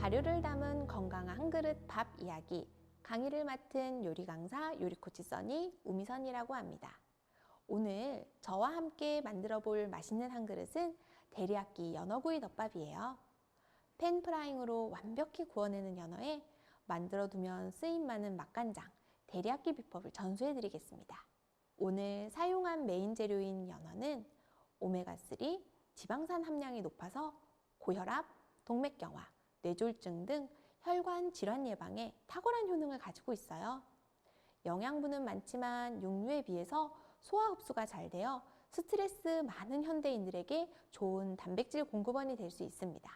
발효를 담은 건강한 한 그릇 밥 이야기, 강의를 맡은 요리 강사 요리코치 써니 우미선이라고 합니다. 오늘 저와 함께 만들어 볼 맛있는 한 그릇은 데리야끼 연어구이 덮밥이에요. 팬 프라잉으로 완벽히 구워내는 연어에 만들어 두면 쓰임 많은 맛간장, 데리야끼 비법을 전수해 드리겠습니다. 오늘 사용한 메인 재료인 연어는 오메가3, 지방산 함량이 높아서 고혈압, 동맥경화, 뇌졸중 등 혈관 질환 예방에 탁월한 효능을 가지고 있어요. 영양분은 많지만 육류에 비해서 소화 흡수가 잘 되어 스트레스 많은 현대인들에게 좋은 단백질 공급원이 될 수 있습니다.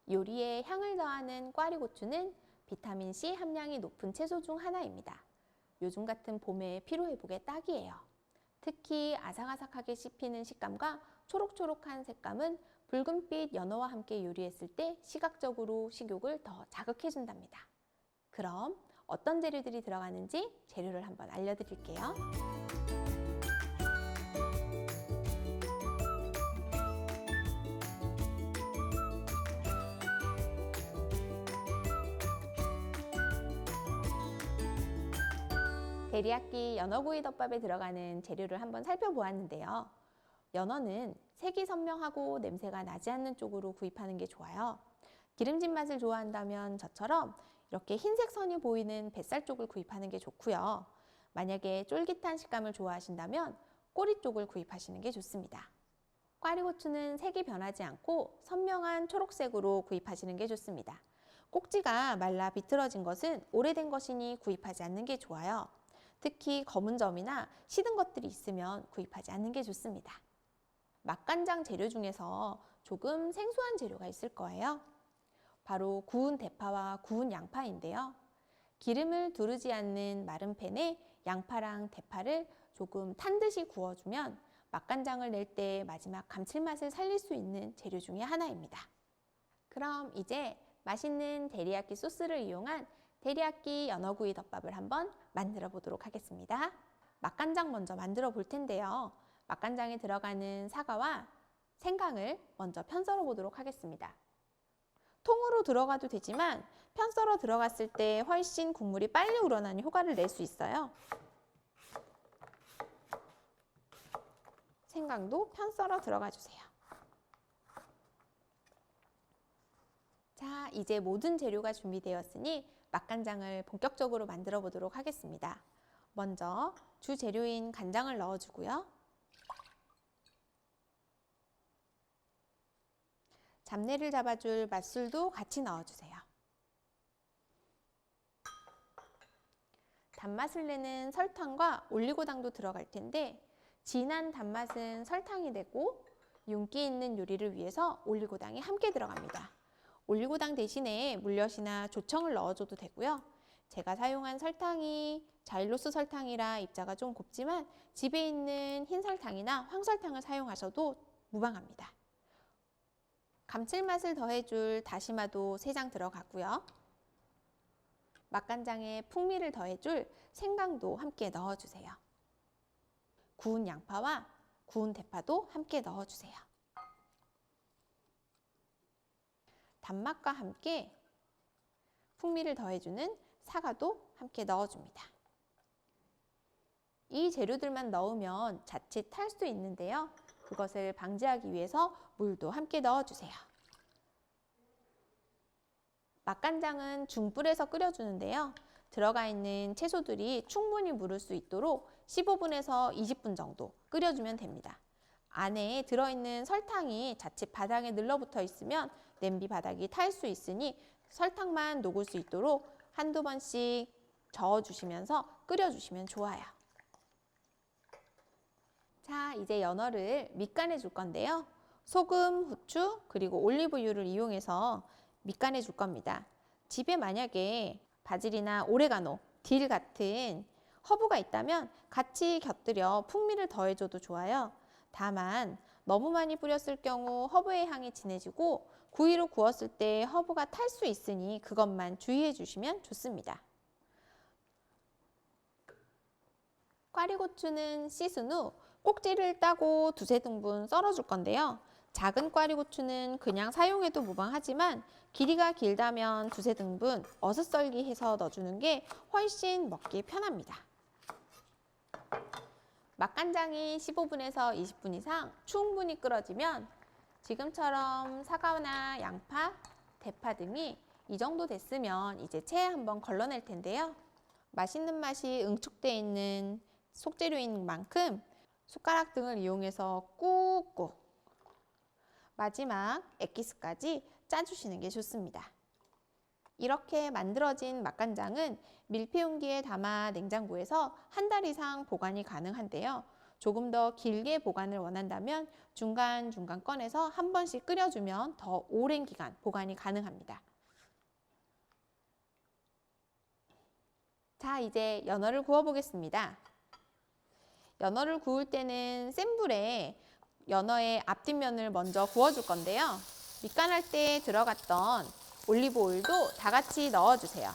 요리에 향을 더하는 꽈리고추는 비타민C 함량이 높은 채소 중 하나입니다. 요즘 같은 봄의 피로회복에 딱이에요. 특히 아삭아삭하게 씹히는 식감과 초록초록한 색감은 붉은빛 연어와 함께 요리했을 때 시각적으로 식욕을 더 자극해준답니다. 그럼 어떤 재료들이 들어가는지 재료를 한번 알려드릴게요. 데리야끼 연어구이 덮밥에 들어가는 재료를 한번 살펴보았는데요. 연어는 색이 선명하고 냄새가 나지 않는 쪽으로 구입하는 게 좋아요. 기름진 맛을 좋아한다면 저처럼 이렇게 흰색 선이 보이는 뱃살 쪽을 구입하는 게 좋고요. 만약에 쫄깃한 식감을 좋아하신다면 꼬리 쪽을 구입하시는 게 좋습니다. 꽈리고추는 색이 변하지 않고 선명한 초록색으로 구입하시는 게 좋습니다. 꼭지가 말라 비틀어진 것은 오래된 것이니 구입하지 않는 게 좋아요. 특히 검은 점이나 시든 것들이 있으면 구입하지 않는 게 좋습니다. 맛간장 재료 중에서 조금 생소한 재료가 있을 거예요. 바로 구운 대파와 구운 양파인데요. 기름을 두르지 않는 마른 팬에 양파랑 대파를 조금 탄 듯이 구워주면 맛간장을 낼 때 마지막 감칠맛을 살릴 수 있는 재료 중에 하나입니다. 그럼 이제 맛있는 데리야끼 소스를 이용한 데리야끼 연어구이 덮밥을 한번 만들어 보도록 하겠습니다. 맛간장 먼저 만들어 볼 텐데요. 맛간장에 들어가는 사과와 생강을 먼저 편 썰어 보도록 하겠습니다. 통으로 들어가도 되지만 편 썰어 들어갔을 때 훨씬 국물이 빨리 우러나는 효과를 낼 수 있어요. 생강도 편 썰어 들어가 주세요. 자, 이제 모든 재료가 준비되었으니 맛간장을 본격적으로 만들어 보도록 하겠습니다. 먼저 주 재료인 간장을 넣어주고요. 잡내를 잡아줄 맛술도 같이 넣어주세요. 단맛을 내는 설탕과 올리고당도 들어갈 텐데 진한 단맛은 설탕이 되고 윤기 있는 요리를 위해서 올리고당이 함께 들어갑니다. 올리고당 대신에 물엿이나 조청을 넣어줘도 되고요. 제가 사용한 설탕이 자일로스 설탕이라 입자가 좀 곱지만 집에 있는 흰 설탕이나 황설탕을 사용하셔도 무방합니다. 감칠맛을 더해줄 다시마도 3장 들어가고요. 맛간장에 풍미를 더해줄 생강도 함께 넣어주세요. 구운 양파와 구운 대파도 함께 넣어주세요. 단맛과 함께 풍미를 더해주는 사과도 함께 넣어줍니다. 이 재료들만 넣으면 자칫 탈 수 있는데요. 그것을 방지하기 위해서 물도 함께 넣어주세요. 맛간장은 중불에서 끓여주는데요. 들어가 있는 채소들이 충분히 무를 수 있도록 15분에서 20분 정도 끓여주면 됩니다. 안에 들어있는 설탕이 자칫 바닥에 늘러붙어 있으면 냄비 바닥이 탈 수 있으니 설탕만 녹을 수 있도록 한두 번씩 저어주시면서 끓여주시면 좋아요. 자, 이제 연어를 밑간해 줄 건데요. 소금, 후추, 그리고 올리브유를 이용해서 밑간해 줄 겁니다. 집에 만약에 바질이나 오레가노, 딜 같은 허브가 있다면 같이 곁들여 풍미를 더해줘도 좋아요. 다만 너무 많이 뿌렸을 경우 허브의 향이 진해지고 구이로 구웠을 때 허브가 탈 수 있으니 그것만 주의해 주시면 좋습니다. 꽈리고추는 씻은 후 꼭지를 따고 2~3등분 썰어 줄 건데요. 작은 꽈리고추는 그냥 사용해도 무방하지만 길이가 길다면 두세 등분 어슷썰기 해서 넣어주는 게 훨씬 먹기 편합니다. 맛간장이 15분에서 20분 이상 충분히 끓어지면 지금처럼 사과나 양파, 대파 등이 이 정도 됐으면 이제 체에 한번 걸러낼 텐데요. 맛있는 맛이 응축되어 있는 속재료인 만큼 숟가락 등을 이용해서 꾹꾹 마지막 액기스까지 짜주시는 게 좋습니다. 이렇게 만들어진 맛간장은 밀폐용기에 담아 냉장고에서 한 달 이상 보관이 가능한데요. 조금 더 길게 보관을 원한다면 중간중간 꺼내서 한 번씩 끓여주면 더 오랜 기간 보관이 가능합니다. 자, 이제 연어를 구워보겠습니다. 연어를 구울 때는 센 불에 연어의 앞뒷면을 먼저 구워줄 건데요. 밑간할 때 들어갔던 올리브 오일도 다 같이 넣어주세요.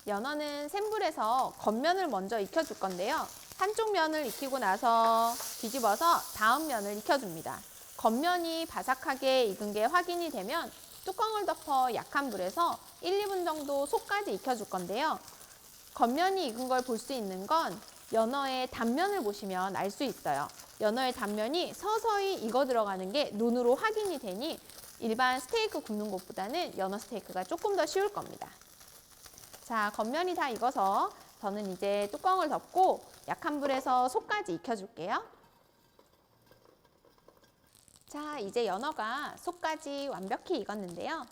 연어는 센 불에서 겉면을 먼저 익혀줄 건데요. 한쪽 면을 익히고 나서 뒤집어서 다음 면을 익혀줍니다. 겉면이 바삭하게 익은 게 확인이 되면 뚜껑을 덮어 약한 불에서 1, 2분 정도 속까지 익혀줄 건데요. 겉면이 익은 걸 볼 수 있는 건 연어의 단면을 보시면 알 수 있어요. 연어의 단면이 서서히 익어 들어가는 게 눈으로 확인이 되니 일반 스테이크 굽는 것보다는 연어 스테이크가 조금 더 쉬울 겁니다. 자, 겉면이 다 익어서 저는 이제 뚜껑을 덮고 약한 불에서 속까지 익혀줄게요. 자, 이제 연어가 속까지 완벽히 익었는데요.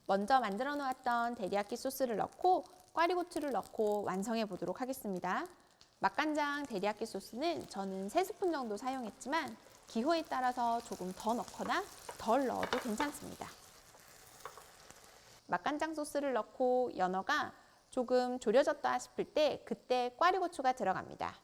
먼저 만들어 놓았던 데리야끼 소스를 넣고 꽈리고추를 넣고 완성해 보도록 하겠습니다. 맛간장 데리야끼 소스는 저는 3스푼 정도 사용했지만 기호에 따라서 조금 더 넣거나 덜 넣어도 괜찮습니다. 맛간장 소스를 넣고 연어가 조금 졸여졌다 싶을 때 그때 꽈리고추가 들어갑니다.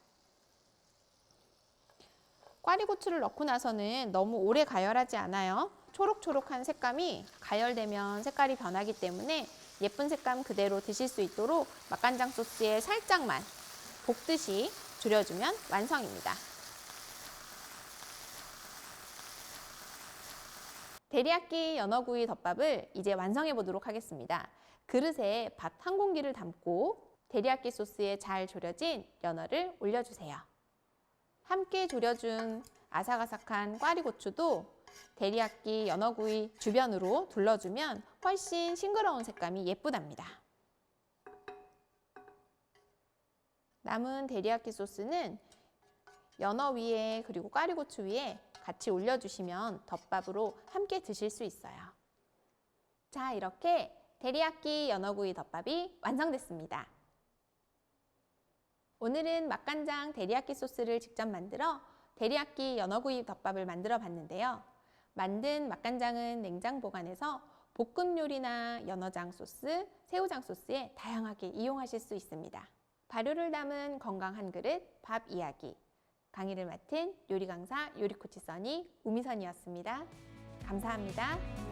꽈리고추를 넣고 나서는 너무 오래 가열하지 않아요. 초록초록한 색감이 가열되면 색깔이 변하기 때문에 예쁜 색감 그대로 드실 수 있도록 맛간장 소스에 살짝만 볶듯이 졸여주면 완성입니다. 데리야끼 연어구이 덮밥을 이제 완성해 보도록 하겠습니다. 그릇에 밥 한 공기를 담고 데리야끼 소스에 잘 졸여진 연어를 올려주세요. 함께 졸여준 아삭아삭한 꽈리고추도 데리야끼 연어구이 주변으로 둘러주면 훨씬 싱그러운 색감이 예쁘답니다. 남은 데리야끼 소스는 연어 위에 그리고 꽈리고추 위에 같이 올려주시면 덮밥으로 함께 드실 수 있어요. 자, 이렇게 데리야끼 연어구이 덮밥이 완성됐습니다. 오늘은 맛간장 데리야끼 소스를 직접 만들어 데리야끼 연어구이 덮밥을 만들어 봤는데요. 만든 맛간장은 냉장 보관해서 볶음 요리나 연어장 소스, 새우장 소스에 다양하게 이용하실 수 있습니다. 발효를 담은 건강 한 그릇 밥 이야기. 강의를 맡은 요리 강사 요리코치 써니 우미선이었습니다. 감사합니다.